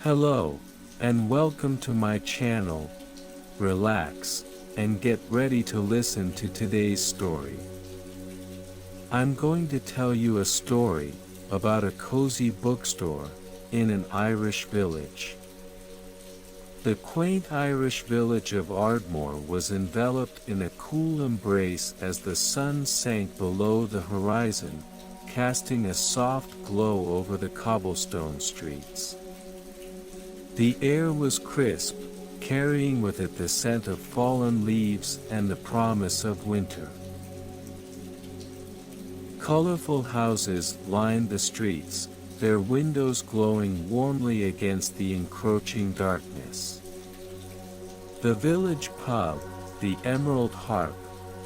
Hello, and welcome to my channel. Relax, and get ready to listen to today's story. I'm going to tell you a story about a cozy bookstore in an Irish village. The quaint Irish village of Ardmore was enveloped in a cool embrace as the sun sank below the horizon, casting a soft glow over the cobblestone streets. The air was crisp, carrying with it the scent of fallen leaves and the promise of winter. Colorful houses lined the streets, their windows glowing warmly against the encroaching darkness. The village pub, the Emerald Harp,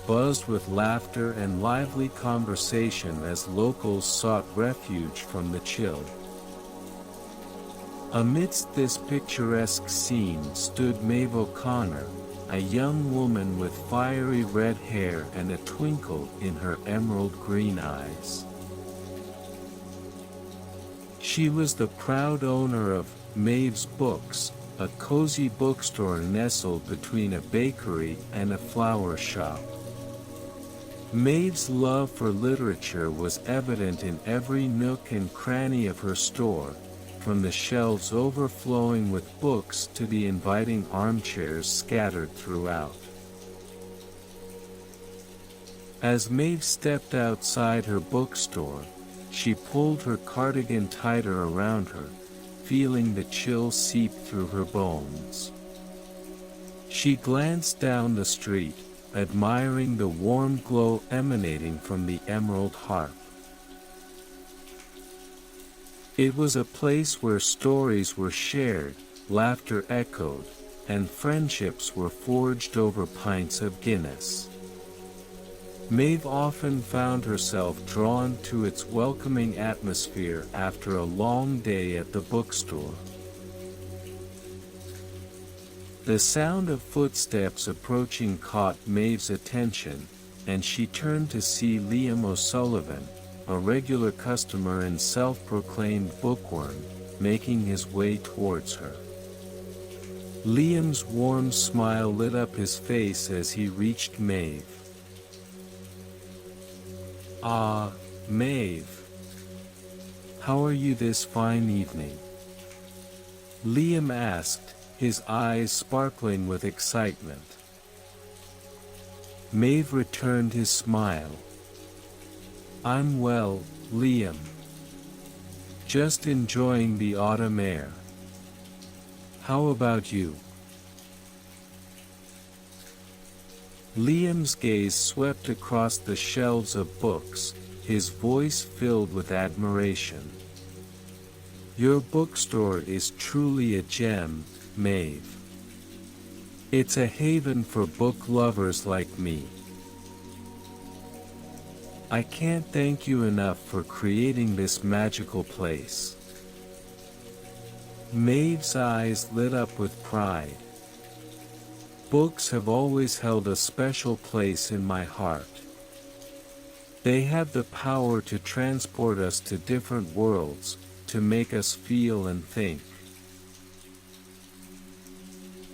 buzzed with laughter and lively conversation as locals sought refuge from the chill. Amidst this picturesque scene stood Maeve O'Connor, a young woman with fiery red hair and a twinkle in her emerald green eyes. She was the proud owner of Maeve's Books, a cozy bookstore nestled between a bakery and a flower shop. Maeve's love for literature was evident in every nook and cranny of her store, from the shelves overflowing with books to the inviting armchairs scattered throughout. As Maeve stepped outside her bookstore, she pulled her cardigan tighter around her, feeling the chill seep through her bones. She glanced down the street, admiring the warm glow emanating from the Emerald Harp. It was a place where stories were shared, laughter echoed, and friendships were forged over pints of Guinness. Maeve often found herself drawn to its welcoming atmosphere after a long day at the bookstore. The sound of footsteps approaching caught Maeve's attention, and she turned to see Liam O'Sullivan, a regular customer and self-proclaimed bookworm, making his way towards her. Liam's warm smile lit up his face as he reached Maeve. "Ah, Maeve. How are you this fine evening?" Liam asked, his eyes sparkling with excitement. Maeve returned his smile. "I'm well, Liam. Just enjoying the autumn air. How about you?" Liam's gaze swept across the shelves of books, his voice filled with admiration. "Your bookstore is truly a gem, Maeve. It's a haven for book lovers like me. I can't thank you enough for creating this magical place." Maeve's eyes lit up with pride. "Books have always held a special place in my heart. They have the power to transport us to different worlds, to make us feel and think.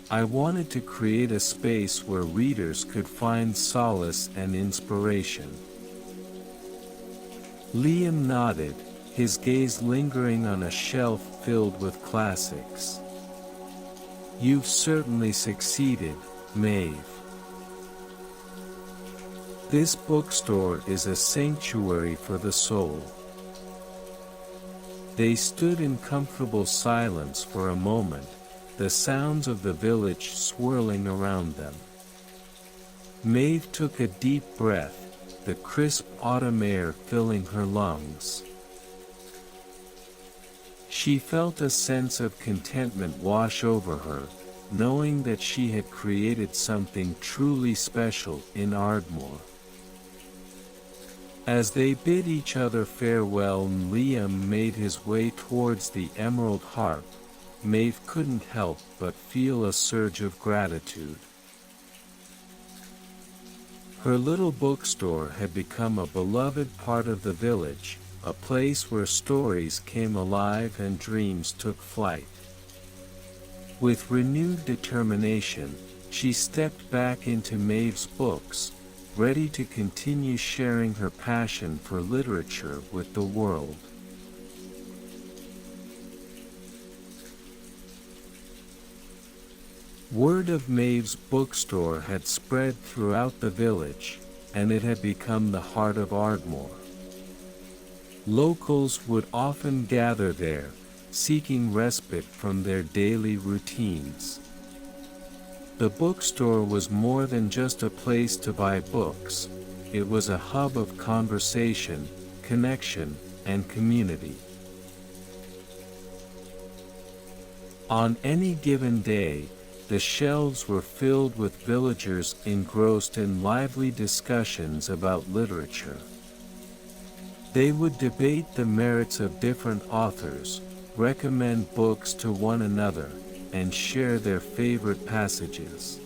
I wanted to create a space where readers could find solace and inspiration." Liam nodded, his gaze lingering on a shelf filled with classics. "You've certainly succeeded, Maeve. This bookstore is a sanctuary for the soul." They stood in comfortable silence for a moment, the sounds of the village swirling around them. Maeve took a deep breath, the crisp autumn air filling her lungs. She felt a sense of contentment wash over her, knowing that she had created something truly special in Ardmore. As they bid each other farewell and Liam made his way towards the Emerald Harp, Maeve couldn't help but feel a surge of gratitude. Her little bookstore had become a beloved part of the village, a place where stories came alive and dreams took flight. With renewed determination, she stepped back into Maeve's books, ready to continue sharing her passion for literature with the world. Word of Maeve's bookstore had spread throughout the village, and it had become the heart of Ardmore. Locals would often gather there, seeking respite from their daily routines. The bookstore was more than just a place to buy books, it was a hub of conversation, connection, and community. On any given day, the shelves were filled with villagers engrossed in lively discussions about literature. They would debate the merits of different authors, recommend books to one another, and share their favorite passages.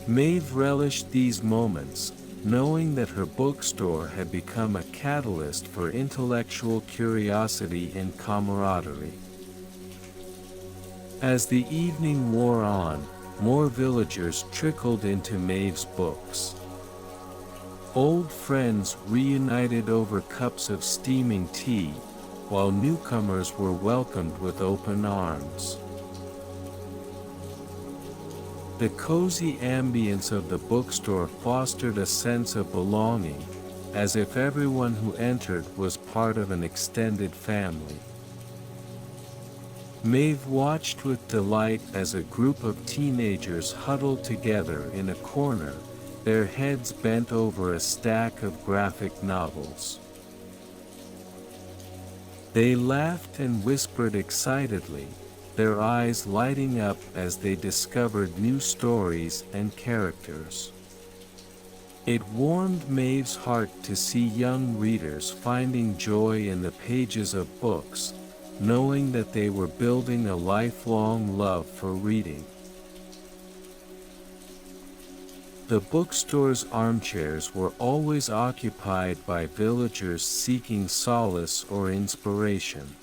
Maeve relished these moments, knowing that her bookstore had become a catalyst for intellectual curiosity and camaraderie. As the evening wore on, more villagers trickled into Maeve's books. Old friends reunited over cups of steaming tea, while newcomers were welcomed with open arms. The cozy ambience of the bookstore fostered a sense of belonging, as if everyone who entered was part of an extended family. Maeve watched with delight as a group of teenagers huddled together in a corner, their heads bent over a stack of graphic novels. They laughed and whispered excitedly, their eyes lighting up as they discovered new stories and characters. It warmed Maeve's heart to see young readers finding joy in the pages of books, knowing that they were building a lifelong love for reading. The bookstore's armchairs were always occupied by villagers seeking solace or inspiration.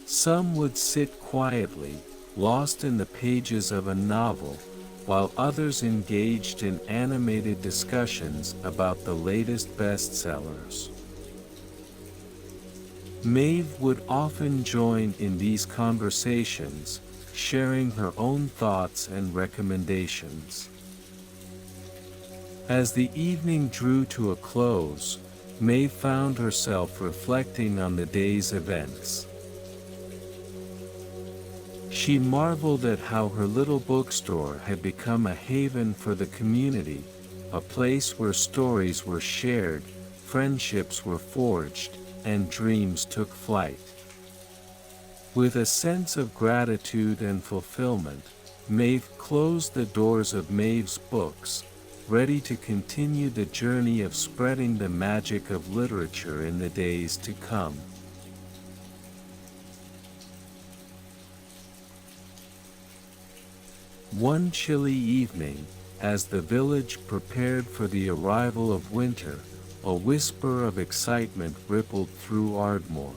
Some would sit quietly, lost in the pages of a novel, while others engaged in animated discussions about the latest bestsellers. Maeve would often join in these conversations, sharing her own thoughts and recommendations. As the evening drew to a close, Maeve found herself reflecting on the day's events. She marveled at how her little bookstore had become a haven for the community, a place where stories were shared, friendships were forged, and dreams took flight. With a sense of gratitude and fulfillment, Maeve closed the doors of Maeve's books, ready to continue the journey of spreading the magic of literature in the days to come. One chilly evening, as the village prepared for the arrival of winter, a whisper of excitement rippled through Ardmore.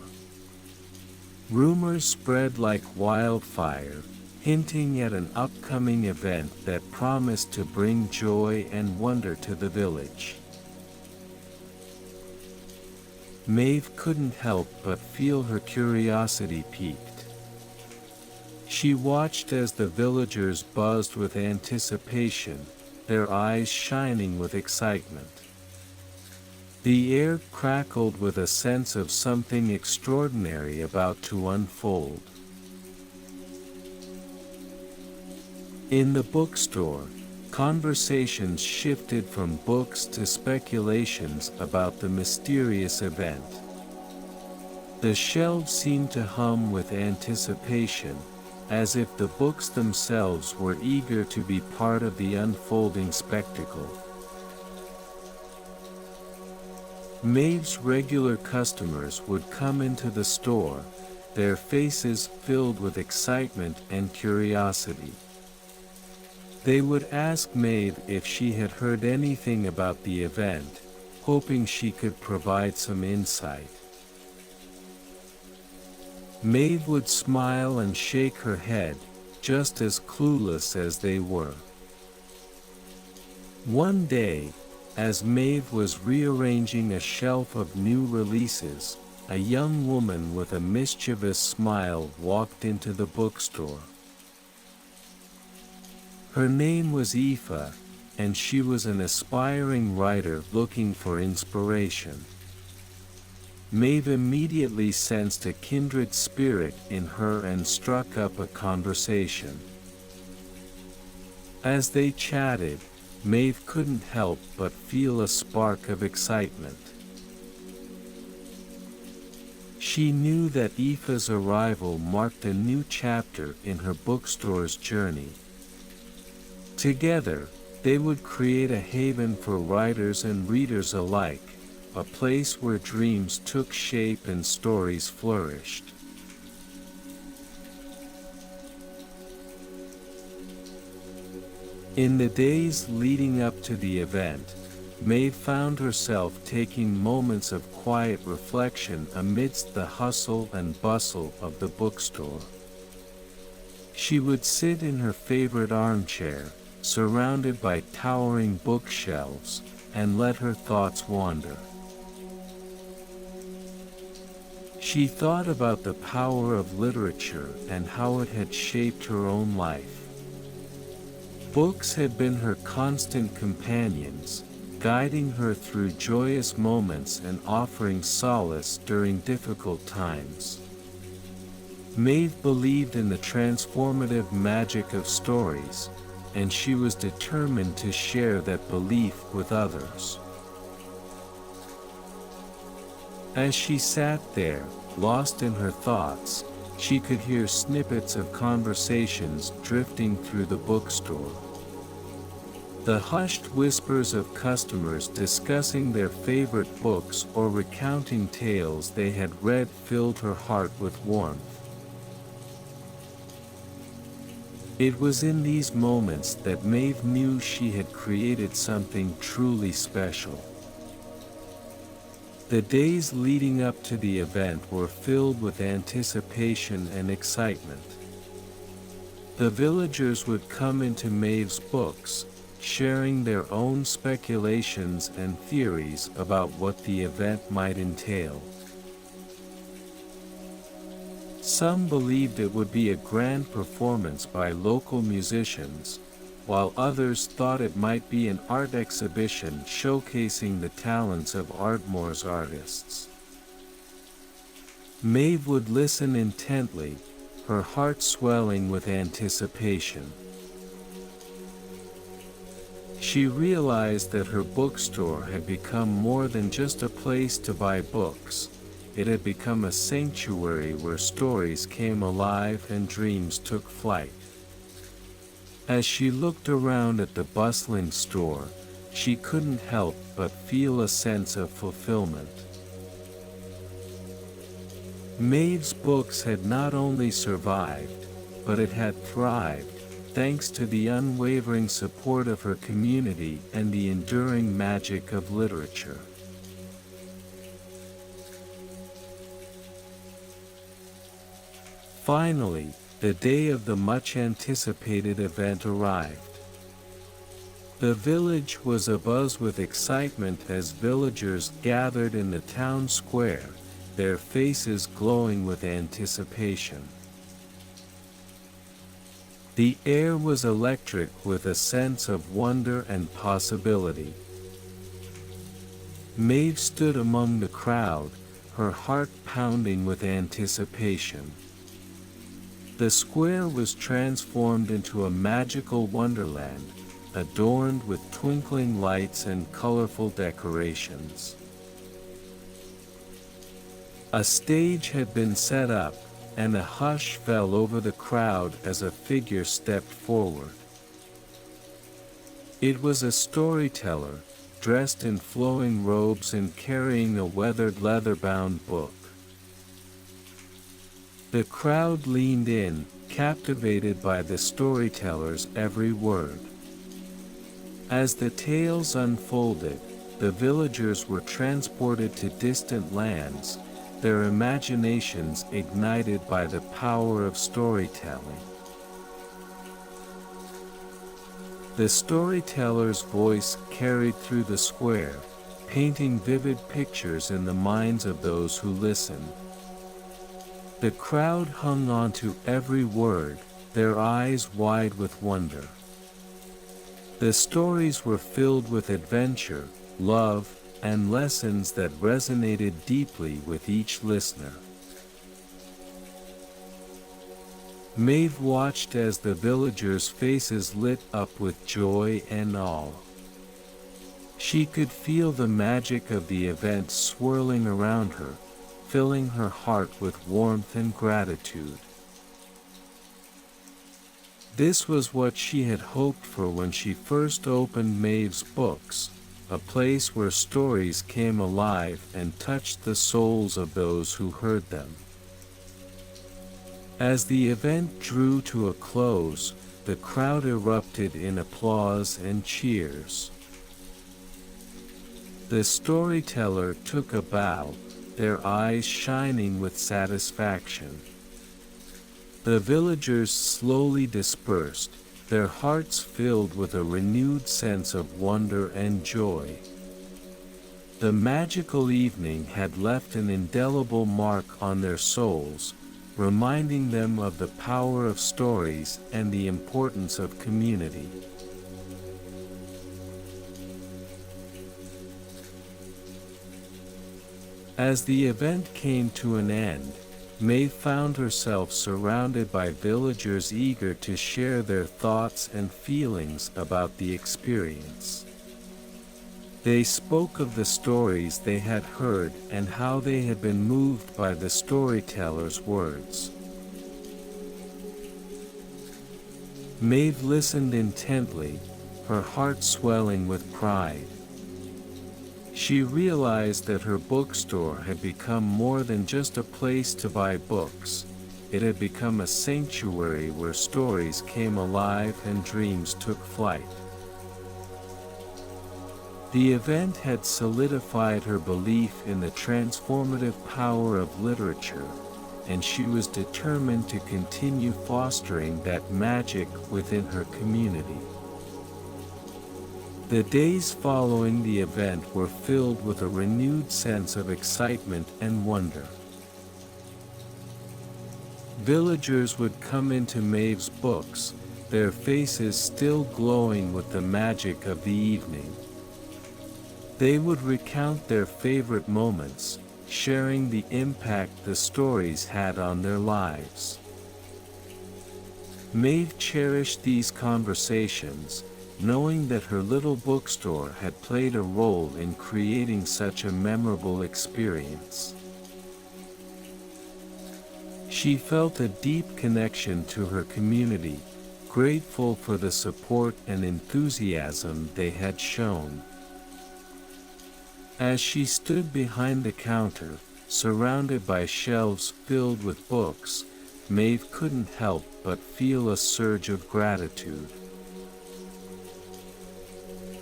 Rumors spread like wildfire, hinting at an upcoming event that promised to bring joy and wonder to the village. Maeve couldn't help but feel her curiosity piqued. She watched as the villagers buzzed with anticipation, their eyes shining with excitement. The air crackled with a sense of something extraordinary about to unfold. In the bookstore, conversations shifted from books to speculations about the mysterious event. The shelves seemed to hum with anticipation, as if the books themselves were eager to be part of the unfolding spectacle. Maeve's regular customers would come into the store, their faces filled with excitement and curiosity. They would ask Maeve if she had heard anything about the event, hoping she could provide some insight. Maeve would smile and shake her head, just as clueless as they were. One day, as Maeve was rearranging a shelf of new releases, a young woman with a mischievous smile walked into the bookstore. Her name was Aoife, and she was an aspiring writer looking for inspiration. Maeve immediately sensed a kindred spirit in her and struck up a conversation. As they chatted, Maeve couldn't help but feel a spark of excitement. She knew that Aoife's arrival marked a new chapter in her bookstore's journey. Together, they would create a haven for writers and readers alike, a place where dreams took shape and stories flourished. In the days leading up to the event, Maeve found herself taking moments of quiet reflection amidst the hustle and bustle of the bookstore. She would sit in her favorite armchair, surrounded by towering bookshelves, and let her thoughts wander. She thought about the power of literature and how it had shaped her own life. Books had been her constant companions, guiding her through joyous moments and offering solace during difficult times. Maeve believed in the transformative magic of stories, and she was determined to share that belief with others. As she sat there, lost in her thoughts, she could hear snippets of conversations drifting through the bookstore. The hushed whispers of customers discussing their favorite books or recounting tales they had read filled her heart with warmth. It was in these moments that Maeve knew she had created something truly special. The days leading up to the event were filled with anticipation and excitement. The villagers would come into Maeve's books, sharing their own speculations and theories about what the event might entail. Some believed it would be a grand performance by local musicians, while others thought it might be an art exhibition showcasing the talents of Ardmore's artists. Maeve would listen intently, her heart swelling with anticipation. She realized that her bookstore had become more than just a place to buy books. It had become a sanctuary where stories came alive and dreams took flight. As she looked around at the bustling store, she couldn't help but feel a sense of fulfillment. Maeve's books had not only survived, but it had thrived, thanks to the unwavering support of her community and the enduring magic of literature. Finally, the day of the much-anticipated event arrived. The village was abuzz with excitement as villagers gathered in the town square, their faces glowing with anticipation. The air was electric with a sense of wonder and possibility. Maeve stood among the crowd, her heart pounding with anticipation. The square was transformed into a magical wonderland, adorned with twinkling lights and colorful decorations. A stage had been set up, and a hush fell over the crowd as a figure stepped forward. It was a storyteller, dressed in flowing robes and carrying a weathered leather-bound book. The crowd leaned in, captivated by the storyteller's every word. As the tales unfolded, the villagers were transported to distant lands, their imaginations ignited by the power of storytelling. The storyteller's voice carried through the square, painting vivid pictures in the minds of those who listened. The crowd hung on to every word, their eyes wide with wonder. The stories were filled with adventure, love, and lessons that resonated deeply with each listener. Maeve watched as the villagers' faces lit up with joy and awe. She could feel the magic of the event swirling around her, filling her heart with warmth and gratitude. This was what she had hoped for when she first opened Maeve's Books, a place where stories came alive and touched the souls of those who heard them. As the event drew to a close, the crowd erupted in applause and cheers. The storyteller took a bow, their eyes shining with satisfaction. The villagers slowly dispersed, their hearts filled with a renewed sense of wonder and joy. The magical evening had left an indelible mark on their souls, reminding them of the power of stories and the importance of community. As the event came to an end, Maeve found herself surrounded by villagers eager to share their thoughts and feelings about the experience. They spoke of the stories they had heard and how they had been moved by the storyteller's words. Maeve listened intently, her heart swelling with pride. She realized that her bookstore had become more than just a place to buy books. It had become a sanctuary where stories came alive and dreams took flight. The event had solidified her belief in the transformative power of literature, and she was determined to continue fostering that magic within her community. The days following the event were filled with a renewed sense of excitement and wonder. Villagers would come into Maeve's Books, their faces still glowing with the magic of the evening. They would recount their favorite moments, sharing the impact the stories had on their lives. Maeve cherished these conversations, knowing that her little bookstore had played a role in creating such a memorable experience. She felt a deep connection to her community, grateful for the support and enthusiasm they had shown. As she stood behind the counter, surrounded by shelves filled with books, Maeve couldn't help but feel a surge of gratitude.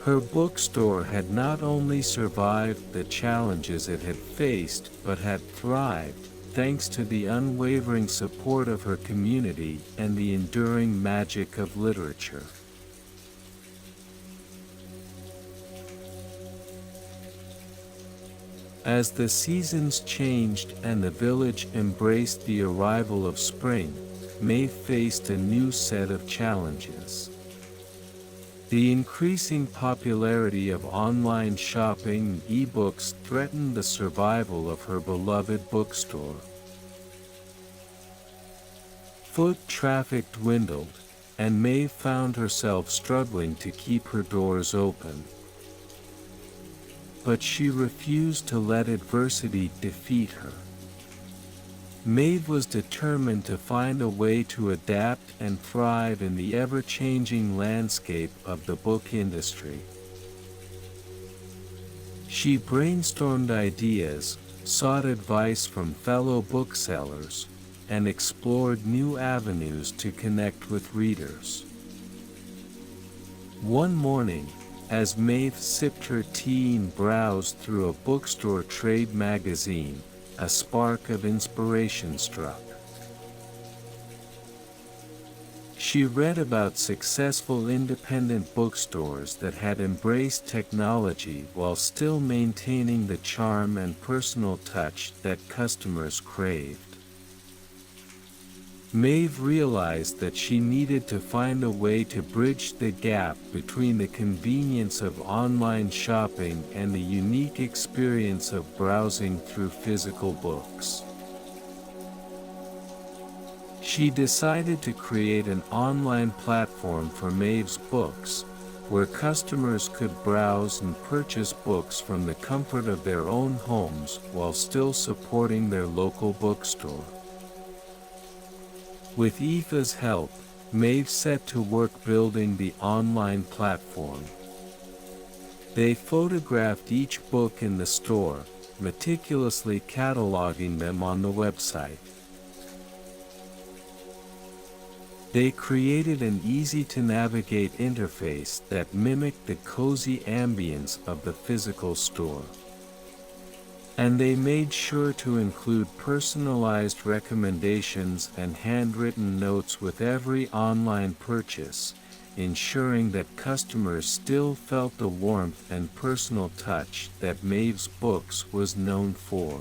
Her bookstore had not only survived the challenges it had faced, but had thrived, thanks to the unwavering support of her community and the enduring magic of literature. As the seasons changed and the village embraced the arrival of spring, Maeve faced a new set of challenges. The increasing popularity of online shopping and e-books threatened the survival of her beloved bookstore. Foot traffic dwindled, and Maeve found herself struggling to keep her doors open. But she refused to let adversity defeat her. Maeve was determined to find a way to adapt and thrive in the ever-changing landscape of the book industry. She brainstormed ideas, sought advice from fellow booksellers, and explored new avenues to connect with readers. One morning, as Maeve sipped her tea and browsed through a bookstore trade magazine, a spark of inspiration struck. She read about successful independent bookstores that had embraced technology while still maintaining the charm and personal touch that customers craved. Maeve realized that she needed to find a way to bridge the gap between the convenience of online shopping and the unique experience of browsing through physical books. She decided to create an online platform for Maeve's Books, where customers could browse and purchase books from the comfort of their own homes while still supporting their local bookstore. With Aoife's help, Maeve set to work building the online platform. They photographed each book in the store, meticulously cataloging them on the website. They created an easy-to-navigate interface that mimicked the cozy ambience of the physical store. And they made sure to include personalized recommendations and handwritten notes with every online purchase, ensuring that customers still felt the warmth and personal touch that Maeve's Books was known for.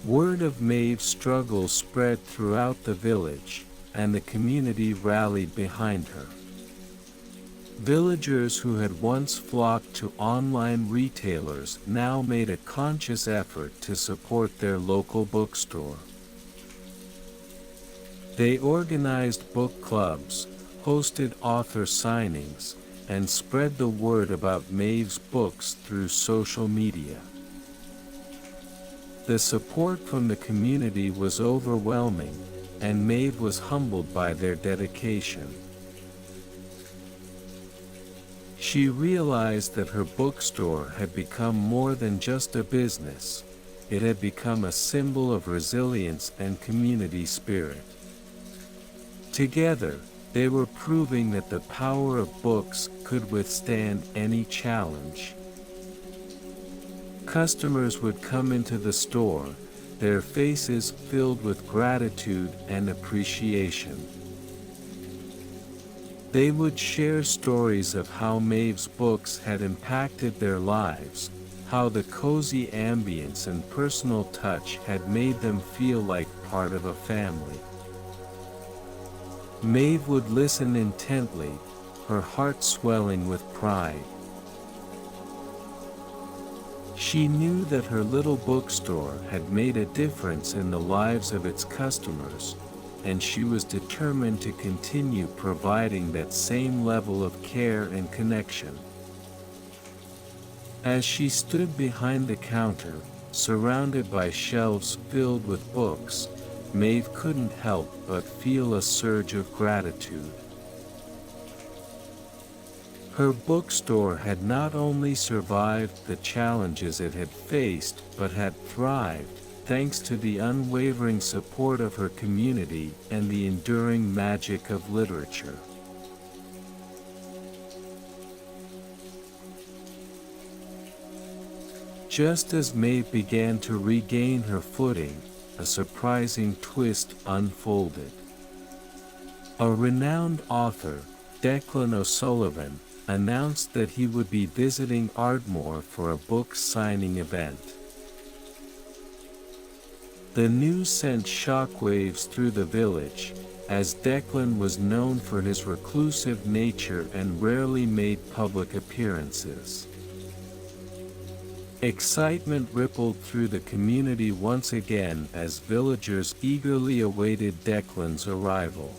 Word of Maeve's struggle spread throughout the village, and the community rallied behind her. Villagers who had once flocked to online retailers now made a conscious effort to support their local bookstore. They organized book clubs, hosted author signings, and spread the word about Maeve's Books through social media. The support from the community was overwhelming, and Maeve was humbled by their dedication. She realized that her bookstore had become more than just a business. It had become a symbol of resilience and community spirit. Together, they were proving that the power of books could withstand any challenge. Customers would come into the store, their faces filled with gratitude and appreciation. They would share stories of how Maeve's Books had impacted their lives, how the cozy ambience and personal touch had made them feel like part of a family. Maeve would listen intently, her heart swelling with pride. She knew that her little bookstore had made a difference in the lives of its customers, and she was determined to continue providing that same level of care and connection. As she stood behind the counter, surrounded by shelves filled with books, Maeve couldn't help but feel a surge of gratitude. Her bookstore had not only survived the challenges it had faced, but had thrived, thanks to the unwavering support of her community and the enduring magic of literature. Just as Maeve began to regain her footing, a surprising twist unfolded. A renowned author, Declan O'Sullivan, announced that he would be visiting Ardmore for a book signing event. The news sent shockwaves through the village, as Declan was known for his reclusive nature and rarely made public appearances. Excitement rippled through the community once again as villagers eagerly awaited Declan's arrival.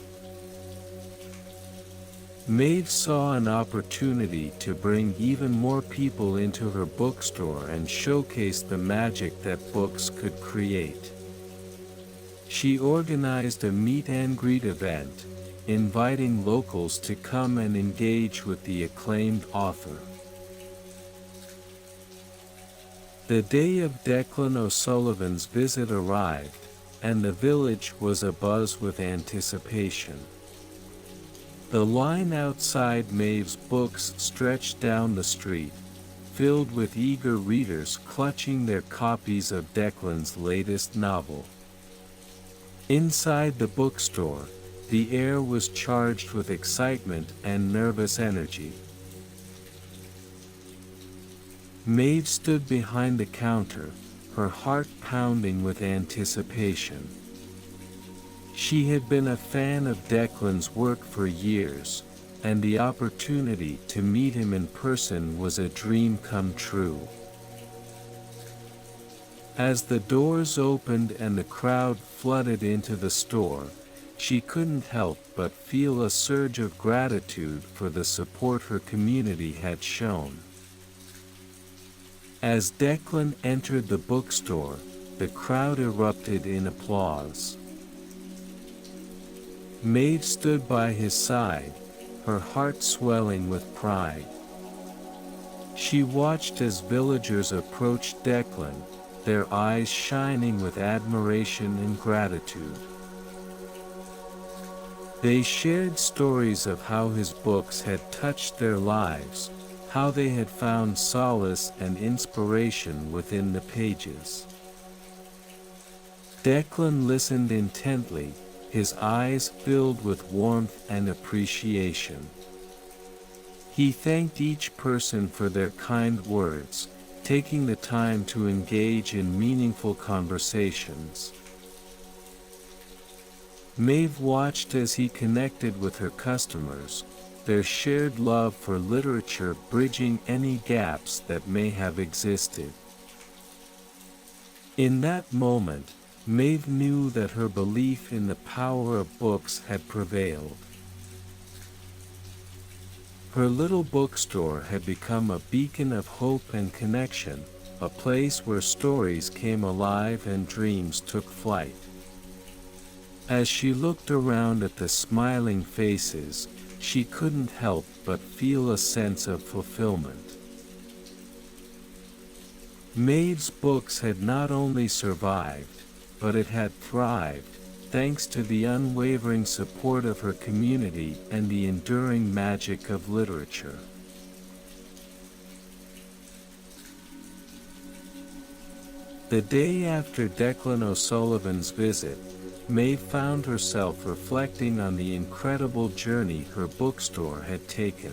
Maeve saw an opportunity to bring even more people into her bookstore and showcase the magic that books could create. She organized a meet and greet event, inviting locals to come and engage with the acclaimed author. The day of Declan O'Sullivan's visit arrived, and the village was abuzz with anticipation. The line outside Maeve's books stretched down the street, filled with eager readers clutching their copies of Declan's latest novel. Inside the bookstore, the air was charged with excitement and nervous energy. Maeve stood behind the counter, her heart pounding with anticipation. She had been a fan of Declan's work for years, and the opportunity to meet him in person was a dream come true. As the doors opened and the crowd flooded into the store, she couldn't help but feel a surge of gratitude for the support her community had shown. As Declan entered the bookstore, the crowd erupted in applause. Maeve stood by his side, her heart swelling with pride. She watched as villagers approached Declan, their eyes shining with admiration and gratitude. They shared stories of how his books had touched their lives, how they had found solace and inspiration within the pages. Declan listened intently, his eyes filled with warmth and appreciation. He thanked each person for their kind words, taking the time to engage in meaningful conversations. Maeve watched as he connected with her customers, their shared love for literature bridging any gaps that may have existed. In that moment, Maeve knew that her belief in the power of books had prevailed. Her little bookstore had become a beacon of hope and connection, a place where stories came alive and dreams took flight. As she looked around at the smiling faces, she couldn't help but feel a sense of fulfillment. Maeve's books had not only survived, but it had thrived, thanks to the unwavering support of her community and the enduring magic of literature. The day after Declan O'Sullivan's visit, Maeve found herself reflecting on the incredible journey her bookstore had taken.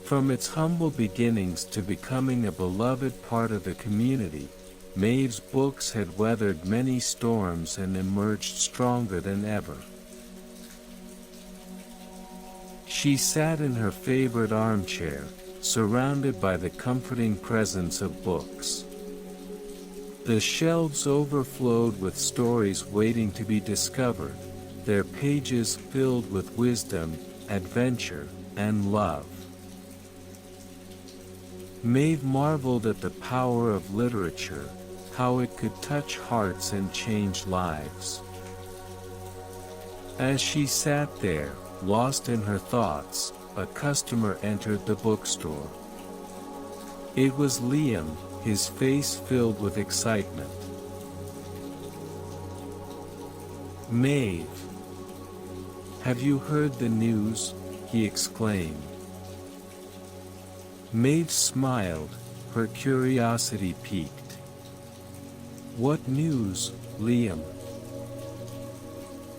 From its humble beginnings to becoming a beloved part of the community, Maeve's books had weathered many storms and emerged stronger than ever. She sat in her favorite armchair, surrounded by the comforting presence of books. The shelves overflowed with stories waiting to be discovered, their pages filled with wisdom, adventure, and love. Maeve marveled at the power of literature, how it could touch hearts and change lives. As she sat there, lost in her thoughts, a customer entered the bookstore. It was Liam, his face filled with excitement. "Maeve, have you heard the news?" he exclaimed. Maeve smiled, her curiosity piqued. "What news, Liam?"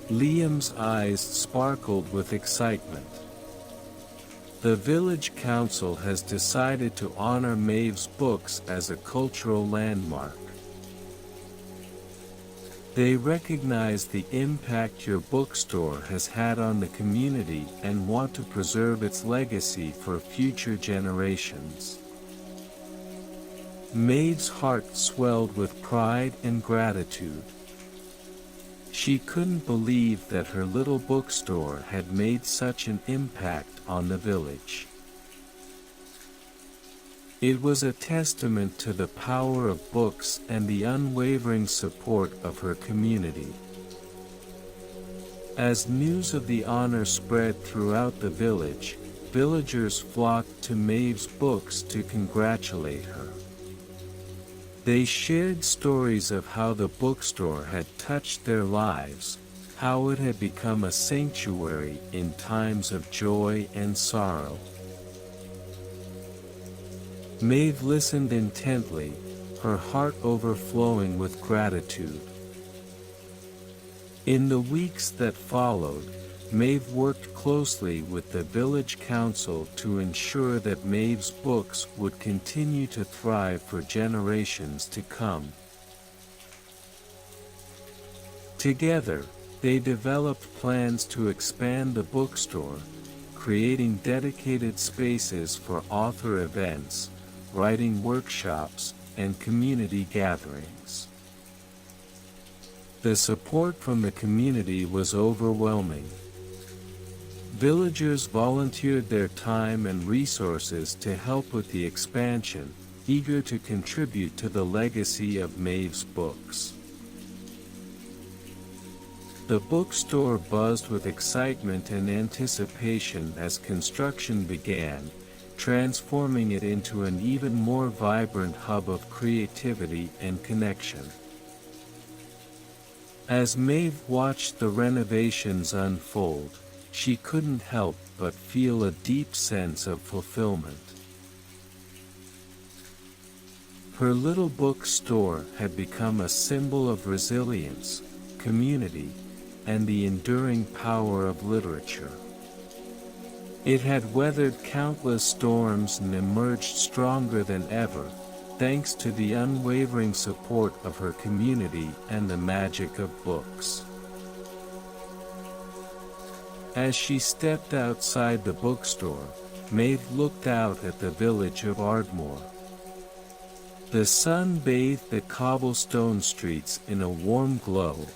Liam's eyes sparkled with excitement. The village council has decided to honor Maeve's books as a cultural landmark. They recognize the impact your bookstore has had on the community and want to preserve its legacy for future generations. Maeve's heart swelled with pride and gratitude. She couldn't believe that her little bookstore had made such an impact on the village. It was a testament to the power of books and the unwavering support of her community. As news of the honor spread throughout the village, villagers flocked to Maeve's books to congratulate her. They shared stories of how the bookstore had touched their lives, how it had become a sanctuary in times of joy and sorrow. Maeve listened intently, her heart overflowing with gratitude. In the weeks that followed, Maeve worked closely with the village council to ensure that Maeve's books would continue to thrive for generations to come. Together, they developed plans to expand the bookstore, creating dedicated spaces for author events, writing workshops, and community gatherings. The support from the community was overwhelming. Villagers volunteered their time and resources to help with the expansion, eager to contribute to the legacy of Maeve's books. The bookstore buzzed with excitement and anticipation as construction began, transforming it into an even more vibrant hub of creativity and connection. As Maeve watched the renovations unfold, she couldn't help but feel a deep sense of fulfillment. Her little bookstore had become a symbol of resilience, community, and the enduring power of literature. It had weathered countless storms and emerged stronger than ever, thanks to the unwavering support of her community and the magic of books. As she stepped outside the bookstore, Maeve looked out at the village of Ardmore. The sun bathed the cobblestone streets in a warm glow,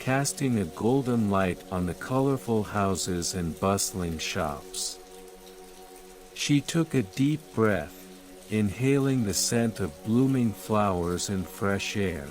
casting a golden light on the colorful houses and bustling shops. She took a deep breath, inhaling the scent of blooming flowers and fresh air.